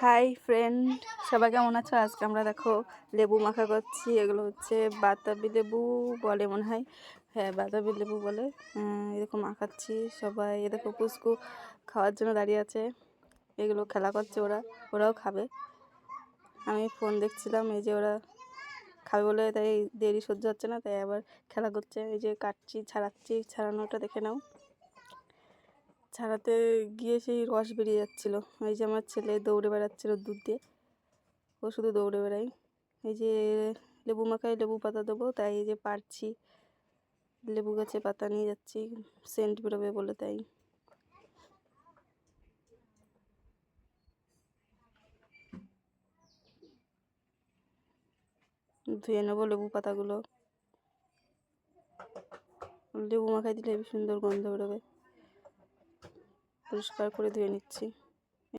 Hi friend, সবাই কেমন আছো? আজকে আমরা দেখো লেবু মাখা করছি। এগুলো হচ্ছে বাতাবি লেবু বলে মনে হয়। হ্যাঁ, বাতাবি লেবু বলে। এরকম মাখাচ্ছি। সবাই এরকম পুস্কু খাওয়ার জন্য দাঁড়িয়ে আছে। এগুলো খেলা করছে, ওরাও খাবে। আমি ফোন দেখছিলাম, এই যে ওরা খাবে বলে তাই দেরি সহ্য হচ্ছে না, তাই আবার খেলা করছে। এই যে কাটছি, ছাড়াচ্ছি, ছাড়ানোটা দেখে নাও। ছাড়াতে গিয়ে সেই রস বেরিয়ে যাচ্ছিল। এই যে আমার ছেলে দৌড়ে বেড়াচ্ছিল দুধ দিয়ে, ও শুধু দৌড়ে বেড়াই। এই যে লেবু মাখায় লেবু পাতা দেবো, তাই এই যে পারছি, লেবু গাছে পাতা নিয়ে যাচ্ছি, সেন্ট বেরোবে বলে। তাই ধুয়ে নেবো লেবু পাতাগুলো। লেবু মাখায় দিলে সুন্দর গন্ধ বেরোবে। পরিষ্কার করে ধুয়ে নিচ্ছি।